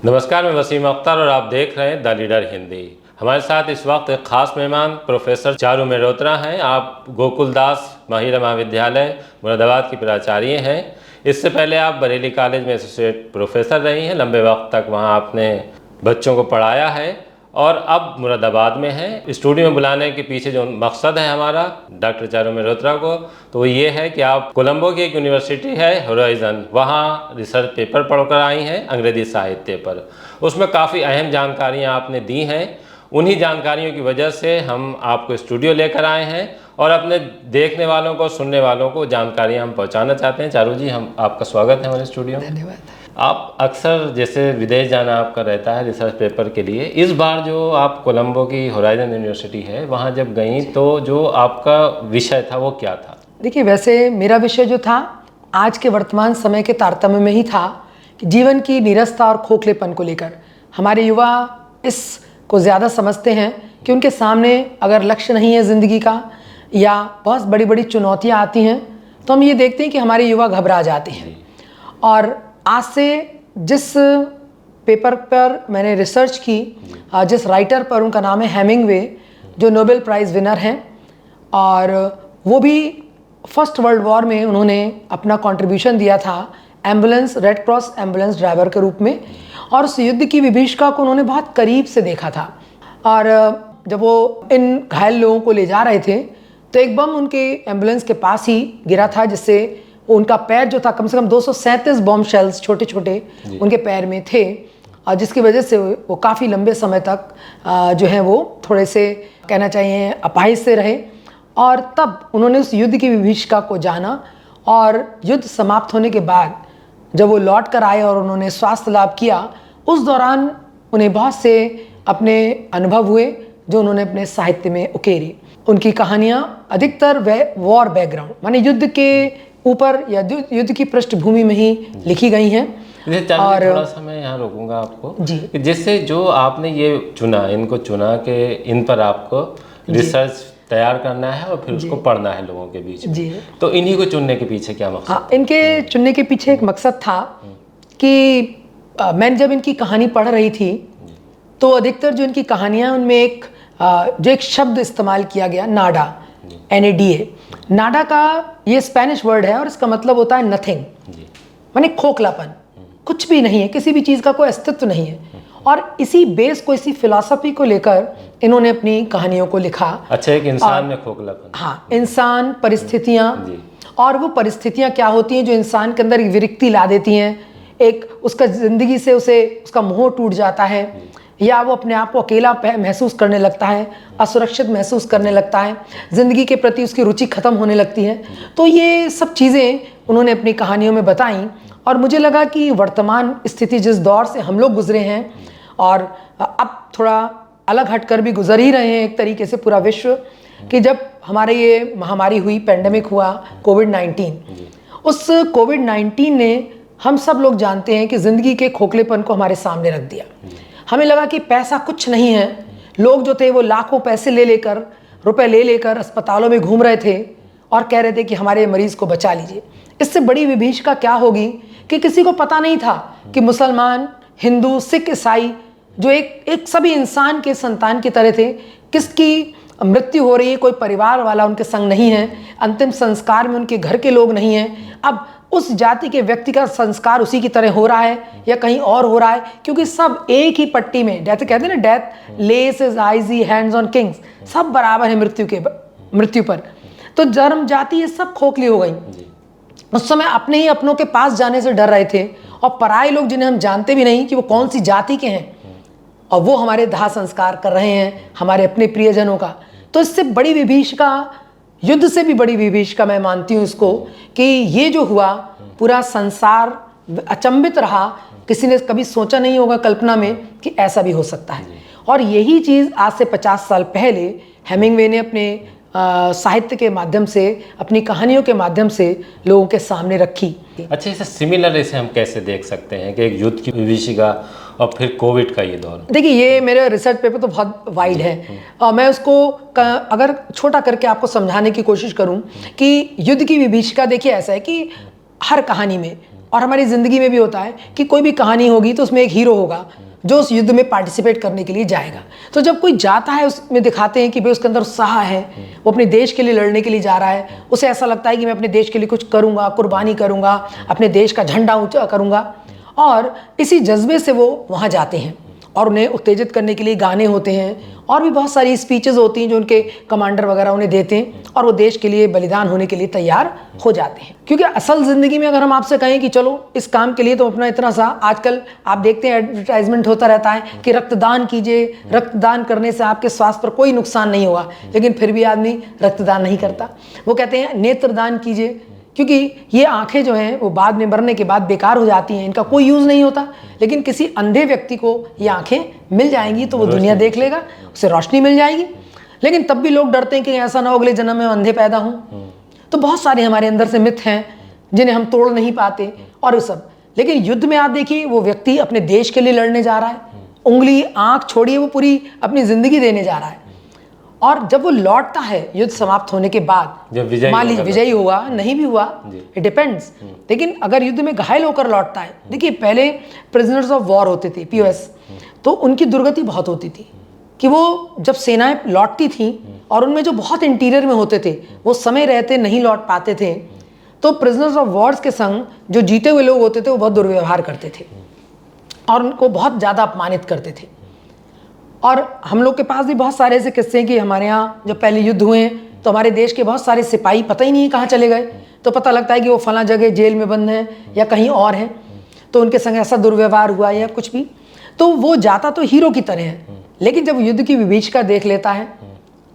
नमस्कार, मैं वसीम अख्तर और आप देख रहे हैं द लीडर हिंदी। हमारे साथ इस वक्त एक खास मेहमान प्रोफेसर चारू मेहरोत्रा हैं। आप गोकुलदास महिला महाविद्यालय मुरादाबाद की प्राचार्य हैं। इससे पहले आप बरेली कॉलेज में एसोसिएट प्रोफेसर रही हैं। लंबे वक्त तक वहां आपने बच्चों को पढ़ाया है और अब मुरादाबाद में हैं। स्टूडियो में बुलाने के पीछे जो मकसद है हमारा डॉक्टर चारू मेहरोत्रा को, तो वो ये है कि आप कोलंबो की एक यूनिवर्सिटी है होराइजन, वहाँ रिसर्च पेपर पढ़कर आई हैं अंग्रेजी साहित्य पर। उसमें काफ़ी अहम जानकारियाँ आपने दी हैं। उन्हीं जानकारियों की वजह से हम आपको स्टूडियो लेकर आए हैं और अपने देखने वालों को, सुनने वालों को जानकारियाँ हम पहुँचाना चाहते हैं। चारू जी, हम आपका स्वागत है हमारे स्टूडियो में। धन्यवाद। आप अक्सर जैसे विदेश जाना आपका रहता है रिसर्च पेपर के लिए, इस बार जो आप कोलंबो की होराइजन यूनिवर्सिटी है वहाँ जब गई तो जो आपका विषय था वो क्या था? देखिए, वैसे मेरा विषय जो था आज के वर्तमान समय के तारतम्य में ही था कि जीवन की नीरसता और खोखलेपन को लेकर हमारे युवा इसको ज़्यादा समझते हैं कि उनके सामने अगर लक्ष्य नहीं है ज़िंदगी का या बहुत बड़ी बड़ी चुनौतियाँ आती हैं तो हम ये देखते हैं कि हमारे युवा घबरा जाते हैं। और आज से जिस पेपर पर मैंने रिसर्च की, जिस राइटर पर, उनका नाम है हेमिंगवे, जो नोबेल प्राइज़ विनर हैं और वो भी फर्स्ट वर्ल्ड वॉर में उन्होंने अपना कंट्रीब्यूशन दिया था ambulance, red cross ambulance driver के रूप में, और उस युद्ध की विभीषिका को उन्होंने बहुत करीब से देखा था। और जब वो इन घायल लोगों को ले जा रहे थे तो एक बम उनके एम्बुलेंस के पास ही गिरा था, जिससे उनका पैर जो था, कम से कम 237 बॉम्ब शेल्स छोटे छोटे उनके पैर में थे, और जिसकी वजह से वो काफ़ी लंबे समय तक जो है वो थोड़े से कहना चाहिए अपाहिज से रहे। और तब उन्होंने उस युद्ध की विभीषिका को जाना और युद्ध समाप्त होने के बाद जब वो लौट कर आए और उन्होंने स्वास्थ्य लाभ किया, उस दौरान उन्हें बहुत से अपने अनुभव हुए जो उन्होंने अपने साहित्य में उकेरे। उनकी कहानियाँ अधिकतर वॉर बैकग्राउंड माने युद्ध के ऊपर या युद्ध की पृष्ठभूमि में ही लिखी गई हैं। और थोड़ा सा मैं यहाँ रोकूंगा आपको जी, जैसे जो आपने ये चुना, इनको चुना कि इन पर आपको रिसर्च तैयार करना है और फिर उसको पढ़ना है लोगों के बीच में जी, तो इन्हीं को चुनने के पीछे क्या मकसद? हाँ, इनके चुनने के पीछे एक मकसद था कि मैंने जब इनकी कहानी पढ़ रही थी तो अधिकतर जो इनकी कहानियाँ, उनमें जो एक शब्द इस्तेमाल किया गया, नाडा, NADA। नाडा का ये स्पेनिश वर्ड है और इसका मतलब होता है नथिंग, माने खोखलापन, कुछ भी नहीं है, किसी भी चीज़ का कोई अस्तित्व नहीं है। और इसी बेस को, इसी फिलॉसफी को लेकर इन्होंने अपनी कहानियों को लिखा। अच्छा, एक इंसान में खोखलापन, हाँ, इंसान, परिस्थितियाँ, और वो परिस्थितियाँ क्या होती हैं जो इंसान के अंदर विरक्ति ला देती हैं, एक उसका ज़िंदगी से उसका मोह टूट जाता है, या वो अपने आप को अकेला महसूस करने लगता है, असुरक्षित महसूस करने लगता है, ज़िंदगी के प्रति उसकी रुचि ख़त्म होने लगती है। तो ये सब चीज़ें उन्होंने अपनी कहानियों में बताई और मुझे लगा कि वर्तमान स्थिति जिस दौर से हम लोग गुजरे हैं और अब थोड़ा अलग हटकर भी गुजर ही रहे हैं एक तरीके से पूरा विश्व, कि जब हमारे ये महामारी हुई, पेंडेमिक हुआ, कोविड-19, उस कोविड-19 ने, हम सब लोग जानते हैं कि ज़िंदगी के खोखलेपन को हमारे सामने रख दिया। हमें लगा कि पैसा कुछ नहीं है। लोग जो थे वो लाखों पैसे रुपए ले लेकर अस्पतालों में घूम रहे थे और कह रहे थे कि हमारे मरीज़ को बचा लीजिए। इससे बड़ी विभीषिका क्या होगी कि किसी को पता नहीं था कि मुसलमान, हिंदू, सिख, ईसाई, जो एक सभी इंसान के संतान की तरह थे, किसकी मृत्यु हो रही है, कोई परिवार वाला उनके संग नहीं है, अंतिम संस्कार में उनके घर के लोग नहीं हैं। अब उस जाति के व्यक्ति का संस्कार उसी की तरह हो रहा है या कहीं और हो रहा है, क्योंकि सब एक ही पट्टी में, जैसे कहते हैं ना, death less his eyes hands on Kings, सब बराबर है मृत्यु पर। तो जन्म जाति ये सब खोखली हो गई। उस समय अपने ही अपनों के पास जाने से डर रहे थे, और पराये लोग जिन्हें हम जानते भी नहीं कि वो कौन सी जाति के हैं, और वो हमारे दाह संस्कार कर रहे हैं हमारे अपने प्रियजनों का। तो इससे बड़ी विभीषिका, युद्ध से भी बड़ी विभीषिका मैं मानती हूँ इसको, कि ये जो हुआ, पूरा संसार अचंभित रहा। किसी ने कभी सोचा नहीं होगा कल्पना में कि ऐसा भी हो सकता है। और यही चीज़ आज से 50 साल पहले हेमिंगवे ने अपने साहित्य के माध्यम से, अपनी कहानियों के माध्यम से लोगों के सामने रखी। अच्छा, इसे सिमिलर इसे हम कैसे देख सकते हैं कि एक युद्ध की विभीषिका और फिर कोविड का ये दौर? देखिए, ये मेरे रिसर्च पेपर तो बहुत वाइड है और मैं उसको अगर छोटा करके आपको समझाने की कोशिश करूं कि युद्ध की विभीषिका, देखिए ऐसा है कि हर कहानी में और हमारी ज़िंदगी में भी होता है कि कोई भी कहानी होगी तो उसमें एक हीरो होगा जो उस युद्ध में पार्टिसिपेट करने के लिए जाएगा। तो जब कोई जाता है उसमें दिखाते हैं कि भाई उसके अंदर उत्साह है, वो अपने देश के लिए लड़ने के लिए जा रहा है, उसे ऐसा लगता है कि मैं अपने देश के लिए कुछ करूँगा, कुर्बानी करूँगा, अपने देश का झंडा ऊँचा करूँगा, और इसी जज्बे से वो वहाँ जाते हैं। और उन्हें उत्तेजित करने के लिए गाने होते हैं और भी बहुत सारी स्पीचेस होती हैं जो उनके कमांडर वगैरह उन्हें देते हैं, और वो देश के लिए बलिदान होने के लिए तैयार हो जाते हैं। क्योंकि असल ज़िंदगी में अगर हम आपसे कहें कि चलो इस काम के लिए तो अपना इतना सा, आजकल आप देखते हैं एडवर्टाइजमेंट होता रहता है कि रक्तदान कीजिए, रक्तदान करने से आपके स्वास्थ्य पर कोई नुकसान नहीं होगा, लेकिन फिर भी आदमी रक्तदान नहीं करता। वो कहते हैं नेत्रदान कीजिए, क्योंकि ये आंखें जो हैं वो बाद में मरने के बाद बेकार हो जाती हैं, इनका कोई यूज़ नहीं होता, लेकिन किसी अंधे व्यक्ति को ये आंखें मिल जाएंगी तो वो दुनिया देख लेगा, उसे रोशनी मिल जाएगी। लेकिन तब भी लोग डरते हैं कि ऐसा ना हो अगले जन्म में अंधे पैदा हों। तो बहुत सारे हमारे अंदर से मिथ हैं जिन्हें हम तोड़ नहीं पाते और वो सब। लेकिन युद्ध में आप देखिए वो व्यक्ति अपने देश के लिए लड़ने जा रहा है, उंगली आँख छोड़िए वो पूरी अपनी ज़िंदगी देने जा रहा है। और जब वो लौटता है युद्ध समाप्त होने के बाद, जब मान लीजिए विजयी हुआ, नहीं भी हुआ, इट डिपेंड्स, लेकिन अगर युद्ध में घायल होकर लौटता है, देखिए पहले प्रिजनर्स ऑफ वॉर होते थे, पीओएस, तो उनकी दुर्गति बहुत होती थी कि वो जब सेनाएं लौटती थीं और उनमें जो बहुत इंटीरियर में होते थे वो समय रहते नहीं लौट पाते थे, तो प्रिजनर्स ऑफ वॉर्स के संग जो जीते हुए लोग होते थे वो बहुत दुर्व्यवहार करते थे और उनको बहुत ज़्यादा अपमानित करते थे। और हम लोग के पास भी बहुत सारे ऐसे किस्से हैं कि हमारे यहाँ जब पहले युद्ध हुए तो हमारे देश के बहुत सारे सिपाही पता ही नहीं कहाँ चले गए, तो पता लगता है कि वो फला जगह जेल में बंद हैं या कहीं और हैं, तो उनके संग ऐसा दुर्व्यवहार हुआ या कुछ भी, तो वो जाता तो हीरो की तरह है, लेकिन जब युद्ध की विभीषिका देख लेता है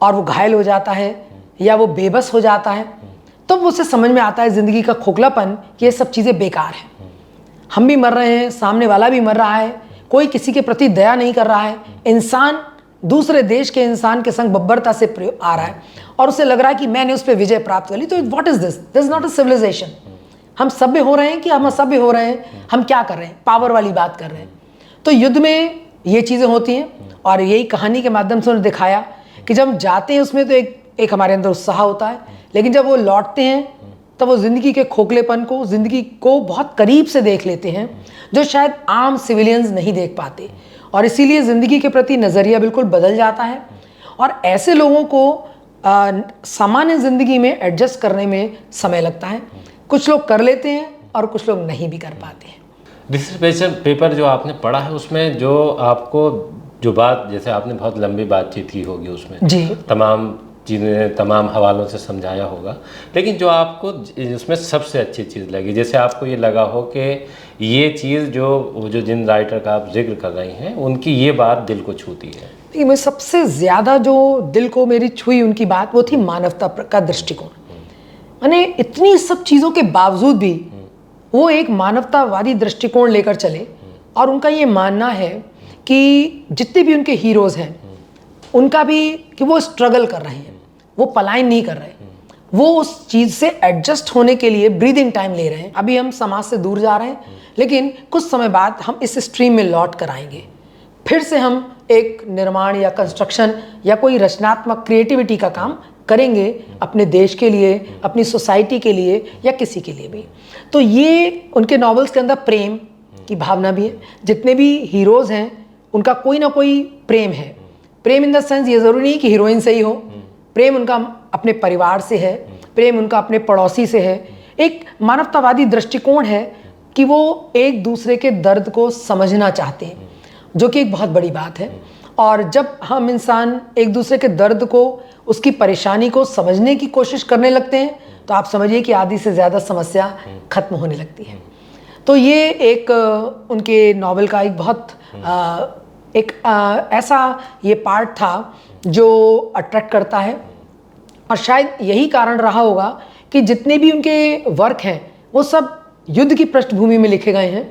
और वो घायल हो जाता है या वो बेबस हो जाता है, तो उसे समझ में आता है ज़िंदगी का खोखलापन कि ये सब चीज़ें बेकार हैं। हम भी मर रहे हैं, सामने वाला भी मर रहा है, कोई किसी के प्रति दया नहीं कर रहा है, इंसान दूसरे देश के इंसान के संग बब्बरता से आ रहा है और उसे लग रहा है कि मैंने उस पर विजय प्राप्त कर ली। तो what is this is not a civilization. हम सभ्य हो रहे हैं कि हम असभ्य हो रहे हैं, हम क्या कर रहे हैं, पावर वाली बात कर रहे हैं। तो युद्ध में ये चीज़ें होती हैं और यही कहानी के माध्यम से उन्होंने दिखाया कि जब हम जाते हैं उसमें तो एक हमारे अंदर उत्साह होता है, लेकिन जब वो लौटते हैं तब वो ज़िंदगी के खोखलेपन को, ज़िंदगी को बहुत करीब से देख लेते हैं जो शायद आम सिविलियंस नहीं देख पाते, और इसीलिए ज़िंदगी के प्रति नज़रिया बिल्कुल बदल जाता है। और ऐसे लोगों को सामान्य ज़िंदगी में एडजस्ट करने में समय लगता है। कुछ लोग कर लेते हैं और कुछ लोग नहीं भी कर पाते हैं। डिसर्टेशन पेपर जो आपने पढ़ा है उसमें जो आपको जो बात, जैसे आपने बहुत लंबी बातचीत की होगी उसमें जी, तमाम चीज़ें तमाम हवालों से समझाया होगा, लेकिन जो आपको उसमें सबसे अच्छी चीज़ लगी, जैसे आपको ये लगा हो कि ये चीज़ जो जिन राइटर का आप जिक्र कर रही हैं उनकी ये बात दिल को छूती है? देखिए, मैं सबसे ज़्यादा जो दिल को मेरी छुई उनकी बात वो थी मानवता का दृष्टिकोण। माने इतनी सब चीज़ों के बावजूद भी वो एक मानवतावादी दृष्टिकोण लेकर चले, और उनका ये मानना है कि जितने भी उनके हीरोज़ हैं उनका भी कि वो स्ट्रगल कर रहे हैं, वो पलायन नहीं कर रहे, वो उस चीज़ से एडजस्ट होने के लिए ब्रीदिंग टाइम ले रहे हैं। अभी हम समाज से दूर जा रहे हैं, लेकिन कुछ समय बाद हम इस स्ट्रीम में लौट कर आएंगे, फिर से हम एक निर्माण या कंस्ट्रक्शन या कोई रचनात्मक क्रिएटिविटी का काम करेंगे अपने देश के लिए, अपनी सोसाइटी के लिए या किसी के लिए भी। तो ये उनके नॉवेल्स के अंदर प्रेम की भावना भी है। जितने भी हीरोज़ हैं उनका कोई ना कोई प्रेम है। प्रेम इन द सेंस ये ज़रूरी नहीं कि हीरोइन से ही हो, प्रेम उनका अपने परिवार से है, प्रेम उनका अपने पड़ोसी से है। एक मानवतावादी दृष्टिकोण है कि वो एक दूसरे के दर्द को समझना चाहते हैं, जो कि एक बहुत बड़ी बात है। और जब हम इंसान एक दूसरे के दर्द को, उसकी परेशानी को समझने की कोशिश करने लगते हैं तो आप समझिए कि आधी से ज़्यादा समस्या खत्म होने लगती है। तो ये एक उनके नॉवेल का एक बहुत ऐसा ये पार्ट था जो अट्रैक्ट करता है, और शायद यही कारण रहा होगा कि जितने भी उनके वर्क हैं वो सब युद्ध की पृष्ठभूमि में लिखे गए हैं,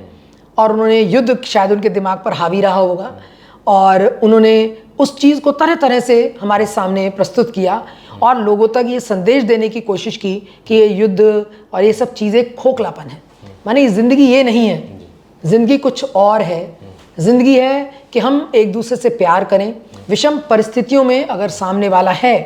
और उन्होंने युद्ध शायद उनके दिमाग पर हावी रहा होगा, और उन्होंने उस चीज़ को तरह तरह से हमारे सामने प्रस्तुत किया और लोगों तक ये संदेश देने की कोशिश की कि ये युद्ध और ये सब चीज़ें खोखलापन है। माने ज़िंदगी ये नहीं है, ज़िंदगी कुछ और है। ज़िंदगी है कि हम एक दूसरे से प्यार करें, विषम परिस्थितियों में अगर सामने वाला है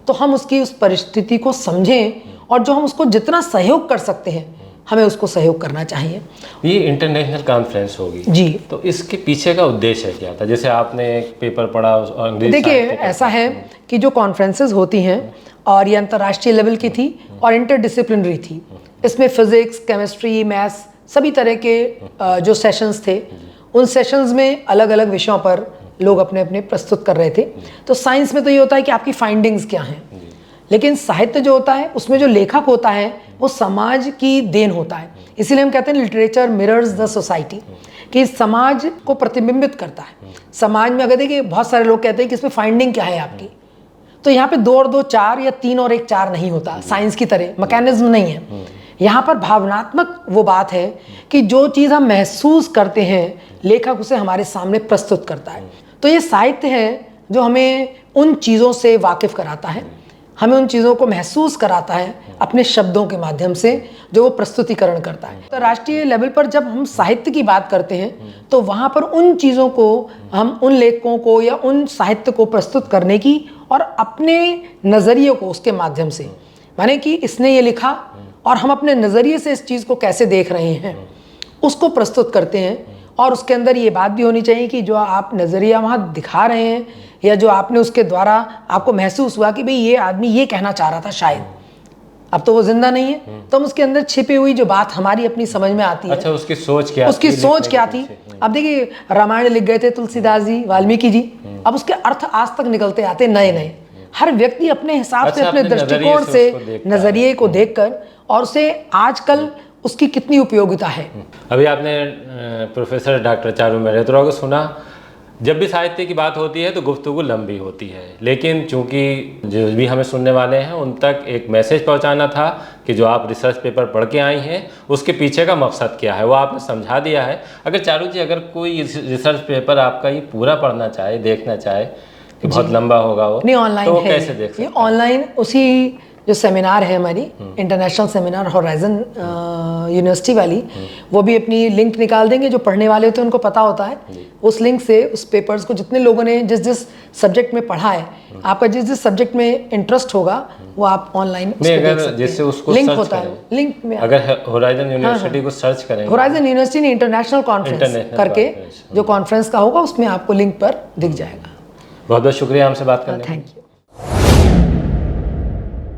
तो हम उसकी उस परिस्थिति को समझें, और जो हम उसको जितना सहयोग कर सकते हैं हमें उसको सहयोग करना चाहिए। ये इंटरनेशनल कॉन्फ्रेंस होगी जी, तो इसके पीछे का उद्देश्य क्या था? जैसे आपने एक पेपर पढ़ा अंग्रेजी देखिए साहित्य का। ऐसा है कि जो कॉन्फ्रेंसेस होती हैं और ये अंतर्राष्ट्रीय लेवल की थी और इंटरडिसिप्लिनरी थी। इसमें फिजिक्स, केमिस्ट्री, मैथ्स सभी तरह के जो सेशंस थे, उन सेशंस में अलग अलग विषयों पर लोग अपने अपने प्रस्तुत कर रहे थे। तो साइंस में तो ये होता है कि आपकी फाइंडिंग्स क्या हैं, लेकिन साहित्य जो होता है उसमें जो लेखक होता है वो समाज की देन होता है। इसीलिए हम कहते हैं लिटरेचर मिरर्स द सोसाइटी, कि समाज को प्रतिबिंबित करता है। समाज में अगर देखिए बहुत सारे लोग कहते हैं कि इसमें फाइंडिंग क्या है आपकी, तो यहाँ पे 2 और 2 4 या 3 और 1 4 नहीं होता। साइंस की तरह मैकेनिज्म नहीं है। यहाँ पर भावनात्मक वो बात है कि जो चीज़ हम महसूस करते हैं लेखक उसे हमारे सामने प्रस्तुत करता है। तो ये साहित्य है जो हमें उन चीज़ों से वाकिफ़ कराता है, हमें उन चीज़ों को महसूस कराता है अपने शब्दों के माध्यम से जो वो प्रस्तुतिकरण करता है। तो राष्ट्रीय लेवल पर जब हम साहित्य की बात करते हैं तो वहाँ पर उन चीज़ों को हम उन लेखकों को या उन साहित्य को प्रस्तुत करने की और अपने नज़रिए को उसके माध्यम से, माने कि इसने ये लिखा और हम अपने नज़रिए से इस चीज़ को कैसे देख रहे हैं उसको प्रस्तुत करते हैं। और उसके अंदर ये बात भी होनी चाहिए कि जो आप नज़रिया वहाँ दिखा रहे हैं या जो आपने उसके द्वारा आपको महसूस हुआ कि भाई ये आदमी ये कहना चाह रहा था, शायद अब तो वो जिंदा नहीं है, तो हम उसके अंदर छिपी हुई जो बात हमारी अपनी समझ में आती है। अच्छा, उसकी सोच क्या उसकी सोच क्या थी? अब देखिए रामायण लिख गए थे तुलसीदास जी, वाल्मीकि जी, अब उसके अर्थ आज तक निकलते आते नए नए। हर व्यक्ति अपने हिसाब से, अपने दृष्टिकोण से, नजरिए को देखकर और उसे आजकल उसकी कितनी उपयोगिता है। अभी आपने प्रोफेसर डॉक्टर चारू मेहरोत्रा को सुना। जब भी साहित्य की बात होती है तो गुफ्तगू लंबी होती है, लेकिन चूंकि जो भी हमें सुनने वाले हैं उन तक एक मैसेज पहुंचाना था कि जो आप रिसर्च पेपर पढ़ के आई हैं उसके पीछे का मकसद क्या है वो आपने समझा दिया है। अगर चारू जी, अगर कोई रिसर्च पेपर आपका ये पूरा पढ़ना चाहे, देखना चाहे कि बहुत लंबा होगा वो, नहीं ऑनलाइन तो वो है, कैसे देख सकते ये हैं? ऑनलाइन उसी जो सेमिनार है हमारी इंटरनेशनल सेमिनार होराइजन यूनिवर्सिटी वाली, वो भी अपनी लिंक निकाल देंगे। जो पढ़ने वाले होते हैं उनको पता होता है, उस लिंक से उस पेपर्स को जितने लोगों ने जिस जिस सब्जेक्ट में पढ़ा है, आपका जिस जिस सब्जेक्ट में इंटरेस्ट होगा वो आप ऑनलाइन जैसे उसको लिंक होता है, लिंक में अगर होराइजन यूनिवर्सिटी को सर्च करेंगे, होराइजन यूनिवर्सिटी ने इंटरनेशनल कॉन्फ्रेंस करके जो कॉन्फ्रेंस का होगा उसमें आपको लिंक पर दिख जाएगा। बहुत बहुत शुक्रिया हमसे बात करने के लिए। Thank you.